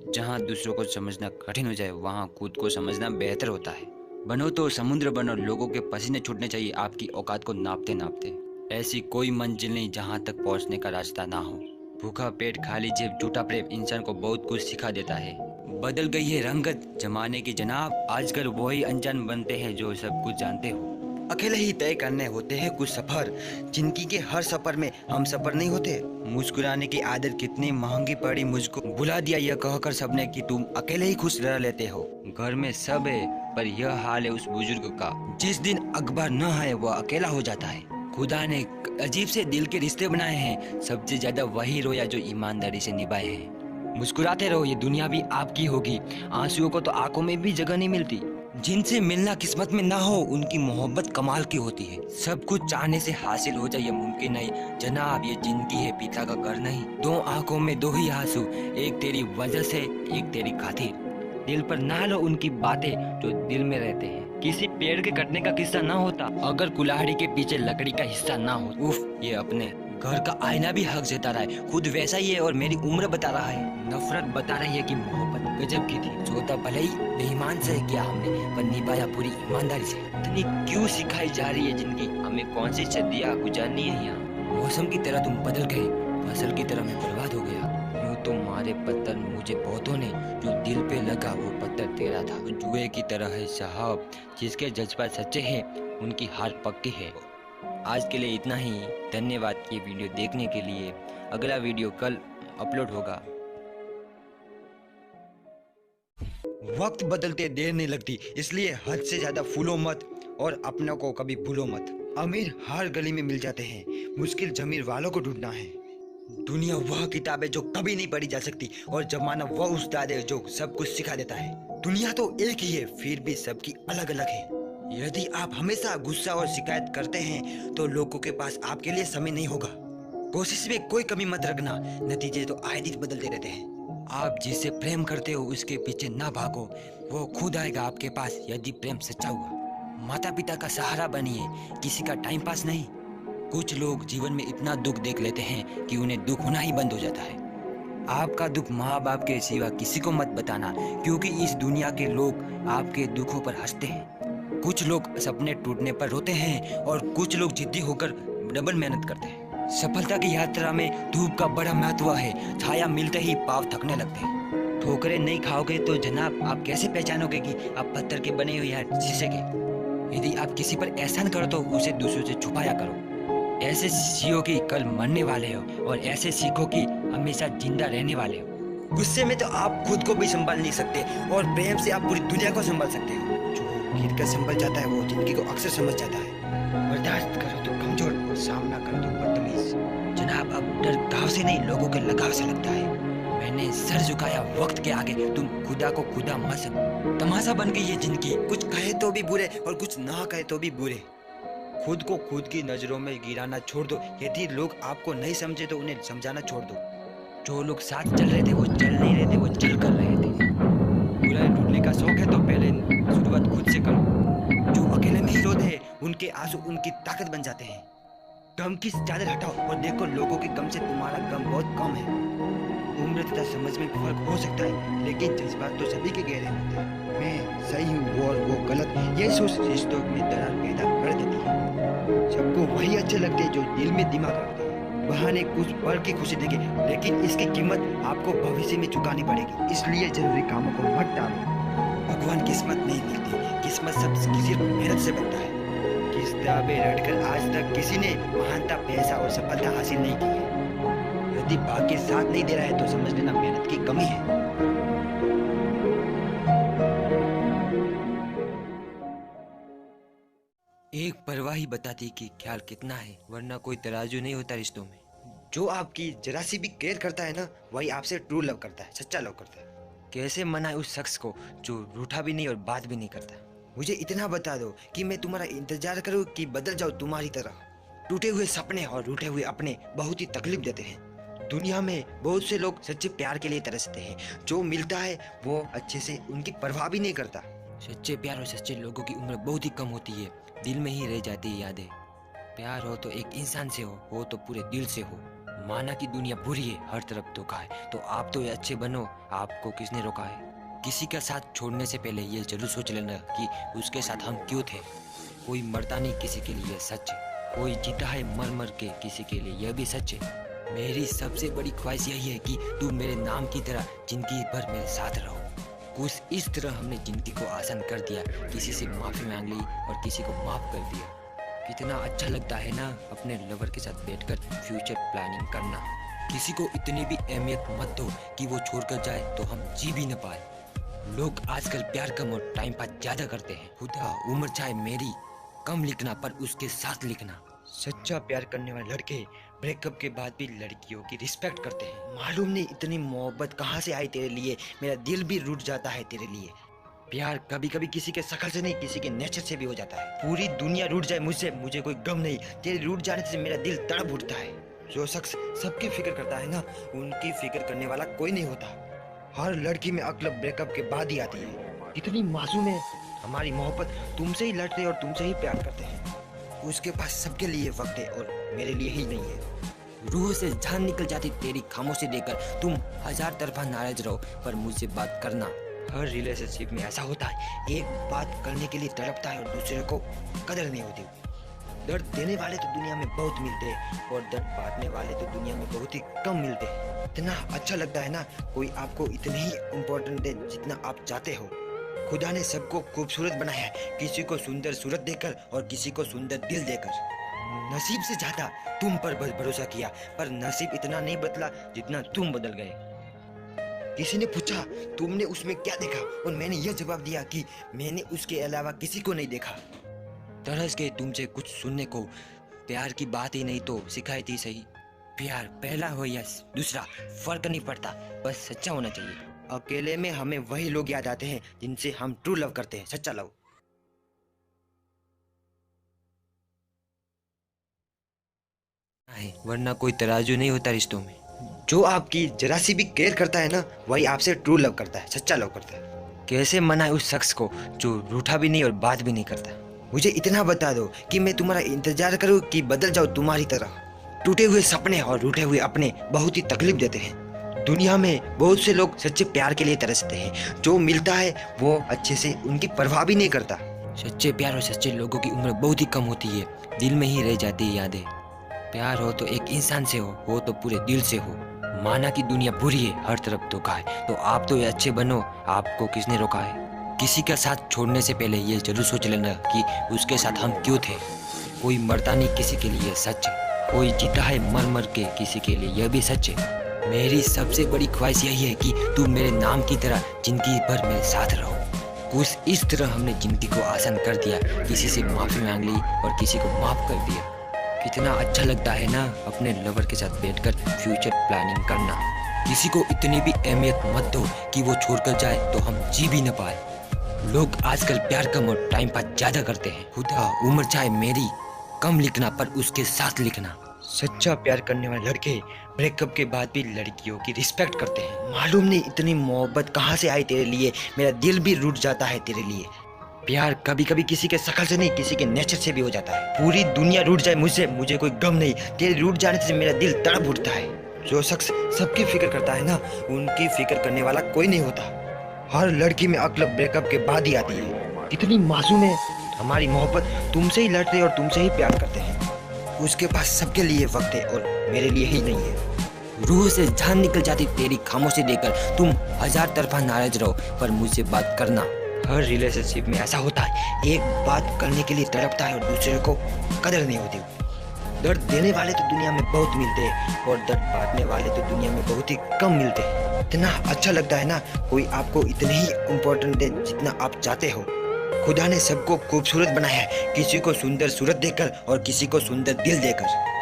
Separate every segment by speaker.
Speaker 1: जहाँ दूसरों को समझना कठिन हो जाए वहाँ खुद को समझना बेहतर होता है। बनो तो समुद्र बनो, लोगों के पसीने छूटने चाहिए आपकी औकात को नापते नापते। ऐसी कोई मंजिल नहीं जहाँ तक पहुँचने का रास्ता ना हो। भूखा पेट खाली जेब झूठा प्रेम इंसान को बहुत कुछ सिखा देता है। बदल गई है रंगत जमाने की जनाब, आजकल वही अनजान बनते हैं जो सब कुछ जानते हो। अकेले ही तय करने होते हैं कुछ सफर, जिंदगी के हर सफर में हम सफर नहीं होते। मुस्कुराने की आदत कितनी महंगी पड़ी मुझको, बुला दिया यह कहकर सबने कि तुम अकेले ही खुश रह लेते हो। घर में सब है पर यह हाल है उस बुजुर्ग का, जिस दिन अखबार न है वह अकेला हो जाता है। खुदा ने अजीब से दिल के रिश्ते बनाए हैं, सबसे ज्यादा वही रोया जो ईमानदारी से निभाए हैं। मुस्कुराते रहो, ये दुनिया भी आपकी होगी। आंसुओं को तो आंखों में भी जगह नहीं मिलती। जिनसे मिलना किस्मत में ना हो उनकी मोहब्बत कमाल की होती है। सब कुछ चाहने से हासिल हो जाए ये मुमकिन नहीं जनाब, ये जिंदगी है पिता का घर नहीं। दो आंखों में दो ही आंसू, एक तेरी वजह से एक तेरी खातिर। दिल पर ना लो उनकी बातें जो दिल में रहते हैं। किसी पेड़ के कटने का किस्सा ना होता अगर कुल्हाड़ी के पीछे लकड़ी का हिस्सा ना हो। उफ, ये अपने घर का आईना भी हक जता रहा है, खुद वैसा ही है और मेरी उम्र बता रहा है। नफरत बता रही है कि मोहब्बत गजब की थी। सोता भले ही बेईमान से किया हमने पर निभाया पूरी ईमानदारी से। इतनी क्यों सिखाई जा रही है जिंदगी, हमें कौन सी सदियां गुजारनी है यहाँ। मौसम की तरह तुम बदल गए, फसल की तरह मैं बर्बाद हो गया। यूं तो मारे पत्थर मुझे बहुतों ने, जो दिल पे लगा वो पत्थर तेरा था। जुए की तरह है साहब, जिसके जज्बात सच्चे हैं उनकी हार पक्की है। आज के लिए इतना ही, धन्यवाद ये वीडियो देखने के लिए। अगला वीडियो कल अपलोड होगा। वक्त बदलते देर नहीं लगती, इसलिए हद से ज्यादा फूलो मत और अपनों को कभी भूलो मत। अमीर हर गली में मिल जाते हैं, मुश्किल जमीर वालों को ढूंढना है। दुनिया वह किताब है जो कभी नहीं पढ़ी जा सकती और जमाना वह उस्ताद है जो सब कुछ सिखा देता है। दुनिया तो एक ही है फिर भी सबकी अलग अलग है। यदि आप हमेशा गुस्सा और शिकायत करते हैं तो लोगों के पास आपके लिए समय नहीं होगा। कोशिश में कोई कमी मत रखना, नतीजे तो आए दिन बदलते रहते हैं। आप जिससे प्रेम करते हो उसके पीछे ना भागो, वो खुद आएगा आपके पास यदि प्रेम सच्चा हुआ। माता पिता का सहारा बनिए, किसी का टाइम पास नहीं। कुछ लोग जीवन में इतना दुख देख लेते हैं कि उन्हें दुख होना ही बंद हो जाता है। आपका दुख माँ बाप के सिवा किसी को मत बताना, क्योंकि इस दुनिया के लोग आपके दुखों पर हंसते हैं। कुछ लोग सपने टूटने पर रोते हैं और कुछ लोग जिद्दी होकर डबल मेहनत करते हैं। सफलता की यात्रा में धूप का बड़ा महत्व है, छाया मिलते ही पाँव थकने लगते हैं। ठोकरें नहीं खाओगे तो जनाब आप कैसे पहचानोगे कि आप पत्थर के बने हो या शीशे के। यदि आप किसी पर एहसान करो तो उसे दूसरों से छुपाया करो। ऐसे सीखो कि कल मरने वाले हो और ऐसे सीखो कि हमेशा जिंदा रहने वाले हो। गुस्से में तो आप खुद को भी संभाल नहीं सकते और प्रेम से आप पूरी दुनिया को संभाल सकते हो। जो गिर कर संभल जाता है वो जिंदगी को अक्सर समझ जाता है। बर्दाश्त करो तो कमजोर और सामना करो तो बदतमीज। जनाब अब डर गाँव से नहीं लोगों के लगाव से लगता है। मैंने सर झुकाया वक्त के आगे, तुम खुदा को खुदा मत समझो। तमाशा बन गई ये जिंदगी, कुछ कहे तो भी बुरे और कुछ ना कहे तो भी बुरे। खुद को खुद की नजरों में गिराना छोड़ दो। यदि लोग आपको नहीं समझे तो उन्हें समझाना छोड़ दो। जो लोग साथ चल रहे थे वो चल नहीं रहे थे, वो चल कर रहे थे। बुराई ढूंढने का शौक है तो पहले शुरुआत खुद से करो। जो अकेले में ही रोते हैं उनके आंसू उनकी ताकत बन जाते हैं। गम की चादर हटाओ और देखो लोगों के गम से तुम्हारा गम बहुत कम है। उम्र तथा समझ में फर्क हो सकता है लेकिन जज्बात तो सभी के गहरे होते हैं। मैं सही हूँ और वो गलत, ये सोच रिश्तों में दरार पैदा कर देती है। सबको वही अच्छे लगते हैं जो दिल में दिमाग रखते हैं। बहाने कुछ पल की खुशी देंगे लेकिन इसकी कीमत आपको भविष्य में चुकानी पड़ेगी, इसलिए जरूरी कामों को मत टालो। भगवान किस्मत नहीं मिलती, किस्मत सब किसी मेहनत से बनता है। किताबें रटकर आज तक किसी ने महानता, पैसा और सफलता हासिल नहीं की है। यदि भाग्य साथ नहीं दे रहा है तो समझ लेना मेहनत की कमी है। एक परवाही बताती कि ख्याल कितना है, वरना कोई तराजू नहीं होता रिश्तों में। जो आपकी जरा सी भी केयर करता है ना वही आपसे ट्रू लव करता है, सच्चा लव करता है। कैसे मनाए उस शख्स को जो रूठा भी नहीं और बात भी नहीं करता। मुझे इतना बता दो कि मैं तुम्हारा इंतजार करूं कि बदल जाऊं तुम्हारी तरह। टूटे हुए सपने और रूठे हुए अपने बहुत ही तकलीफ देते हैं। दुनिया में बहुत से लोग सच्चे प्यार के लिए तरसते हैं, जो मिलता है वो अच्छे से उनकी परवाह भी नहीं करता। सच्चे प्यार और सच्चे लोगों की उम्र बहुत ही कम होती है, दिल में ही रह जाती है यादें। प्यार हो तो एक इंसान से हो तो पूरे दिल से हो।
Speaker 2: माना कि दुनिया बुरी है, हर तरफ धोखा है, तो आप तो ये अच्छे बनो। आपको किसने रोका है? किसी का साथ छोड़ने से पहले ये जरूर सोच लेना कि उसके साथ हम क्यों थे। कोई मरता नहीं किसी के लिए, सच है। कोई जीता है मर मर के किसी के लिए, यह भी सच है। मेरी सबसे बड़ी ख्वाहिश यही है कि तू मेरे नाम की तरह जिंदगी भर मेरे साथ रहो। कुछ इस तरह हमने जिंदगी को आसान कर दिया, किसी से माफी मांग ली और किसी को माफ कर दिया। कितना अच्छा लगता है ना अपने लवर के साथ बैठकर फ्यूचर प्लानिंग करना। किसी को इतनी भी अहमियत मत दो कि वो छोड़कर जाए तो हम जी भी न पाए। लोग आजकल प्यार कम और टाइम पास ज्यादा करते हैं। खुदा उम्र चाहे मेरी कम लिखना, पर उसके साथ लिखना।
Speaker 1: सच्चा प्यार करने वाले लड़के ब्रेकअप के बाद भी लड़कियों की रिस्पेक्ट करते हैं। मालूम नहीं इतनी मोहब्बत कहाँ से आई तेरे लिए, मेरा दिल भी रूठ जाता है तेरे लिए। प्यार कभी कभी किसी के शक्ल से नहीं, किसी के नेचर से भी हो जाता है। पूरी दुनिया रूठ जाए मुझसे, मुझे कोई गम नहीं। तेरे रूठ जाने से मेरा दिल तड़प उठता है। जो शख्स सबकी फिक्र करता है ना, उनकी फिक्र करने वाला कोई नहीं होता। हर लड़की में अक्ल ब्रेकअप के बाद ही आती है। इतनी मासूम है हमारी मोहब्बत, तुमसे ही लड़ते हैं और तुमसे ही प्यार करते हैं। उसके पास सबके लिए वक्त है और मेरे लिए ही नहीं है।
Speaker 2: रूह से जान निकल जाती तेरी खामोशी देकर। तुम हजार तरफा नाराज रहो पर मुझसे बात करना।
Speaker 1: हर रिलेशनशिप में ऐसा होता है, एक बात करने के लिए तड़पता है और दूसरे को कदर नहीं होती। दर्द देने वाले तो दुनिया में बहुत मिलते हैं और दर्द बांटने वाले तो दुनिया में बहुत ही कम मिलते हैं। इतना अच्छा लगता है ना, कोई आपको इतने ही इम्पोर्टेंट है जितना आप चाहते हो। खुदा ने सबको खूबसूरत बनाया है, किसी को सुंदर सूरत देकर और किसी को सुंदर दिल देकर। नसीब से ज्यादा तुम पर भरोसा किया, पर नसीब इतना नहीं बदला जितना तुम बदल गए। किसी ने पूछा तुमने उसमें क्या देखा, और मैंने यह जवाब दिया कि मैंने उसके अलावा किसी को नहीं देखा।
Speaker 2: तरस के तुमसे कुछ सुनने को, प्यार की बात ही नहीं तो सिखाई थी सही। प्यार पहला हो या दूसरा फर्क नहीं पड़ता, बस सच्चा होना चाहिए।
Speaker 1: अकेले में हमें वही लोग याद आते हैं जिनसे हम ट्रू लव करते हैं, सच्चा लव।
Speaker 2: है, वरना कोई तराजू नहीं होता रिश्तों में।
Speaker 1: जो आपकी जरा सी भी केयर करता है ना, वही आपसे ट्रू लव करता है, सच्चा लव करता है।
Speaker 2: कैसे मनाए उस शख्स को जो रूठा भी नहीं और बात भी नहीं करता।
Speaker 1: मुझे इतना बता दो कि मैं तुम्हारा इंतजार करूं कि बदल जाऊं तुम्हारी तरह। टूटे हुए सपने और रूठे हुए अपने बहुत ही तकलीफ देते हैं। दुनिया में बहुत से लोग सच्चे प्यार के लिए तरसते हैं, जो मिलता है वो अच्छे से उनकी परवाह भी नहीं करता।
Speaker 2: सच्चे प्यार और सच्चे लोगों की उम्र बहुत ही कम होती है, दिल में ही रह जाती है यादें। प्यार हो तो एक इंसान से हो तो पूरे दिल से हो। माना कि दुनिया बुरी है, हर तरफ धोखा है, तो आप तो ये अच्छे बनो। आपको किसने रोका है? किसी का साथ छोड़ने से पहले ये जरूर सोच लेना कि उसके साथ हम क्यों थे। कोई मरता नहीं किसी के लिए, सच है। कोई जीता है मर मर के किसी के लिए, यह भी सच है। मेरी सबसे बड़ी ख्वाहिश यही है कि तू मेरे नाम की तरह जिंदगी भर मेरे साथ रहो। कुछ इस तरह हमने जिंदगी को आसान कर दिया, किसी से माफी मांग ली और किसी को माफ कर दिया। कितना अच्छा लगता है ना अपने लवर के साथ बैठकर फ्यूचर प्लानिंग करना। किसी को इतनी भी अहमियत मत दो कि वो छोड़कर जाए तो हम जी भी न पाए। लोग आजकल प्यार कम और टाइम पास ज्यादा करते हैं। खुदा उम्र चाहे मेरी कम लिखना, पर उसके साथ लिखना।
Speaker 1: सच्चा प्यार करने वाले लड़के ब्रेकअप के बाद भी लड़कियों की रिस्पेक्ट करते हैं। मालूम नहीं इतनी मोहब्बत कहाँ से आई तेरे लिए, मेरा दिल भी रूठ जाता है तेरे लिए। प्यार कभी कभी किसी के शक्ल से नहीं, किसी के नेचर से भी हो जाता है। पूरी दुनिया रूठ जाए मुझसे, मुझे कोई गम नहीं। तेरे रूठ जाने से मेरा दिल तड़प उठता है। जो शख्स सबकी फिक्र करता है ना, उनकी फिक्र करने वाला कोई नहीं होता। हर लड़की में अक्ल ब्रेकअप के बाद ही आती है। कितनी मासूम है हमारी मोहब्बत, तुमसे ही लड़ते हैं और तुमसे ही प्यार करते हैं। उसके पास सबके लिए वक्त है और मेरे लिए ही नहीं है।
Speaker 2: रूह से जान निकल जाती तेरी खामोशी देकर। तुम हजार तरफा नाराज रहो पर मुझसे बात करना।
Speaker 1: हर रिलेशनशिप में ऐसा होता है, एक बात करने के लिए तड़पता है और दूसरे को कदर नहीं होती। दर्द देने वाले तो दुनिया में बहुत मिलते हैं और दर्द बांटने वाले तो दुनिया में बहुत ही कम मिलते हैं। इतना अच्छा लगता है ना, कोई आपको इतने ही इम्पोर्टेंट है जितना आप चाहते हो। खुदा ने सबको खूबसूरत बनाया है, किसी को सुंदर सूरत देकर और किसी को सुंदर दिल देकर।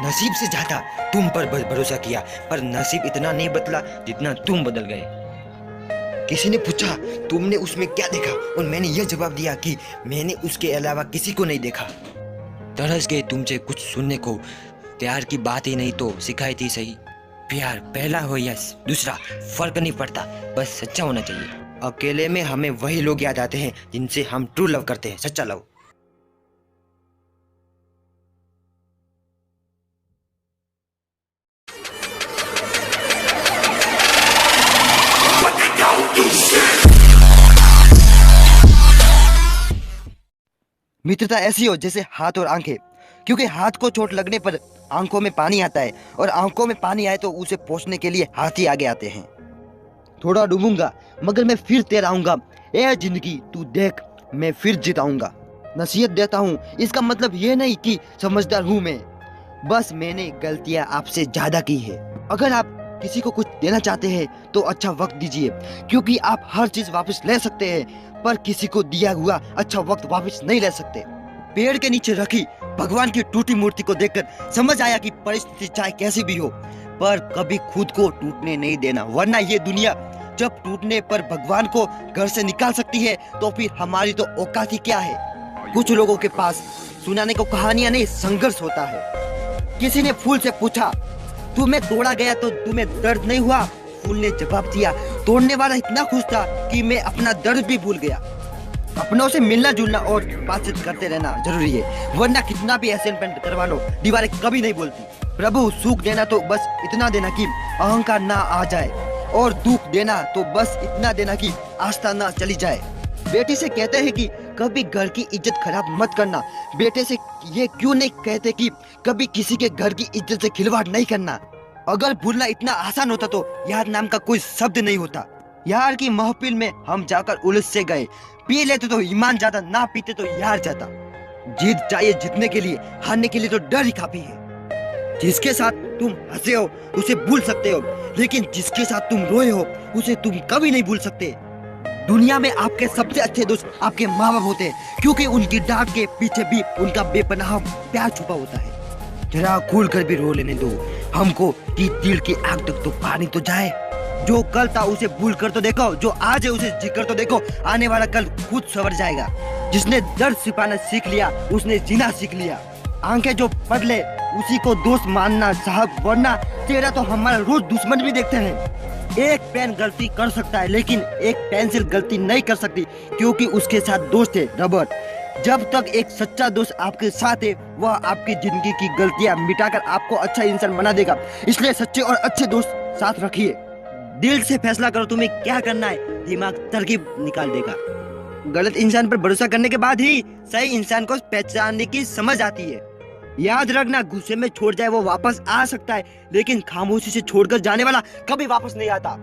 Speaker 1: नसीब से ज्यादा तुम पर भरोसा किया, पर नसीब इतना नहीं बदला जितना तुम बदल गए। किसी ने पूछा तुमने उसमें क्या देखा, और मैंने यह जवाब दिया कि मैंने उसके अलावा किसी को नहीं देखा।
Speaker 2: तरस गए तुमसे कुछ सुनने को, प्यार की बात ही नहीं तो सिखाई थी सही। प्यार पहला हो या दूसरा फर्क नहीं पड़ता, बस सच्चा होना चाहिए।
Speaker 1: अकेले में हमें वही लोग याद आते हैं जिनसे हम ट्रू लव करते हैं, सच्चा लव। मित्रता ऐसी हो जैसे हाथ और आंखें, क्योंकि हाथ को चोट लगने पर आंखों में पानी आता है और आंखों में पानी आए तो उसे पोंछने के लिए हाथ ही आगे आते हैं। थोड़ा डूबूंगा मगर मैं फिर तैर आऊंगा, ए जिंदगी तू देख मैं फिर जिताऊंगा। नसीहत देता हूँ, इसका मतलब ये नहीं कि समझदार हूँ मैं, बस मैंने गलतियाँ आपसे ज्यादा की है। अगर आप किसी को कुछ देना चाहते हैं तो अच्छा वक्त दीजिए, क्योंकि आप हर चीज वापस ले सकते हैं पर किसी को दिया हुआ अच्छा वक्त वापस नहीं ले सकते। पेड़ के नीचे रखी भगवान की टूटी मूर्ति को देखकर समझ आया कि परिस्थिति चाहे कैसी भी हो पर कभी खुद को टूटने नहीं देना, वरना ये दुनिया जब टूटने पर भगवान को घर से निकाल सकती है तो फिर हमारी तो औकात ही क्या है। कुछ लोगों के पास सुनाने को कहानियां नहीं, संघर्ष होता है। किसी ने फूल से पूछा, तुम्हें तोड़ा गया तो तुम्हें दर्द नहीं हुआ? फूल ने जवाब दिया, तोड़ने वाला इतना खुश था कि मैं अपना दर्द भी भूल गया। अपनों से मिलना जुलना और बातचीत करते रहना जरूरी है, वरना कितना भी असाइनमेंट करवा लो दीवारें कभी नहीं बोलती। प्रभु सुख देना तो बस इतना देना कि अहंकार ना आ जाए, और दुख देना तो बस इतना देना कि आस्था ना चली जाए। बेटी से कहते हैं कि कभी घर की इज्जत खराब मत करना, बेटे से ये क्यों नहीं कहते कि कभी किसी के घर की इज्जत से खिलवाड़ नहीं करना। अगर भूलना इतना आसान होता तो यार नाम का कोई शब्द नहीं होता। यार की महफिल में हम जाकर उलझ से गए, पी लेते तो ईमान जाता, ना पीते तो यार जाता। जीत चाहिए जीतने के लिए, हारने के लिए तो डर ही काफी है। जिसके साथ तुम हंसे हो उसे भूल सकते हो, लेकिन जिसके साथ तुम रोए हो उसे तुम कभी नहीं भूल सकते। दुनिया में आपके सबसे अच्छे दोस्त आपके माँ बाप होते हैं, क्योंकि उनकी डांट के पीछे भी उनका बेपनाह प्यार छुपा होता है। जरा खुल कर भी रो लेने दो हमको कि दिल की आग तक तो पानी तो जाए। जो कल था उसे भूल कर तो देखो, जो आज है उसे जी कर तो देखो, आने वाला कल खुद सवर जाएगा। जिसने दर्द छिपाना सीख लिया उसने जीना सीख लिया। आंखें जो पढ़ ले उसी को दोस्त मानना साहब, वरना तेरा तो हमारा रोज दुश्मन भी देखते हैं। एक पेन गलती कर सकता है लेकिन एक पेंसिल गलती नहीं कर सकती, क्योंकि उसके साथ दोस्त है रबर। जब तक एक सच्चा दोस्त आपके साथ है वह आपकी जिंदगी की गलतियां मिटाकर आपको अच्छा इंसान बना देगा। इसलिए सच्चे और अच्छे दोस्त साथ रखिए। दिल से फैसला करो तुम्हें क्या करना है, दिमाग तरकीब निकाल देगा। गलत इंसान पर भरोसा करने के बाद ही सही इंसान को पहचानने की समझ आती है। याद रखना, गुस्से में छोड़ जाए वो वापस आ सकता है, लेकिन खामोशी से छोड़कर जाने वाला कभी वापस नहीं आता।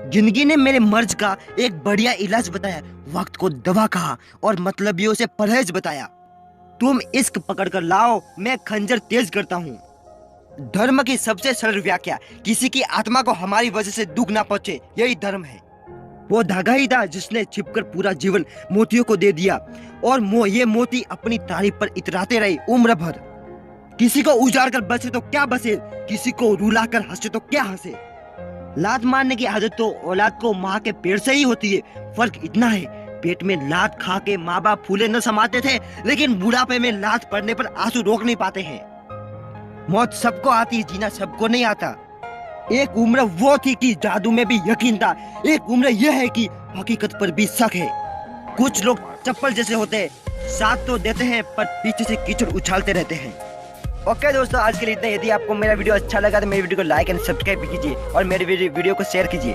Speaker 1: जिंदगी ने मेरे मर्ज का एक बढ़िया इलाज बताया, वक्त को दवा कहा और मतलबियों से परहेज बताया। तुम इश्क पकड़ कर लाओ, मैं खंजर तेज करता हूँ। धर्म की सबसे सरल व्याख्या, किसी की आत्मा को हमारी वजह से दुख ना पहुंचे, यही धर्म है। वो धागा ही था जिसने छिपकर पूरा जीवन मोतियों को दे दिया, और ये मोती अपनी तारीफ पर इतराते रहे उम्र भर। किसी को उजाड़ कर बचे तो क्या बचे, किसी को रुला कर हंसे तो क्या हंसे। लात मारने की आदत तो औलाद को माँ के पेट से ही होती है। फर्क इतना है, पेट में लात खा के माँ बाप फूले न समाते थे, लेकिन बुढ़ापे में लात पड़ने पर आंसू रोक नहीं पाते हैं। मौत सबको आती है, जीना सबको नहीं आता। एक उम्र वो थी कि जादू में भी यकीन था, एक उम्र यह है कि हकीकत पर भी शक है। कुछ लोग चप्पल जैसे होते हैं, साथ तो देते हैं पर पीछे से कीचड़ उछालते रहते हैं। ओके दोस्तों, आज के लिए इतना। यदि आपको मेरा वीडियो अच्छा लगा तो मेरी वीडियो को लाइक एंड सब्सक्राइब कीजिए और मेरे वीडियो को शेयर कीजिए।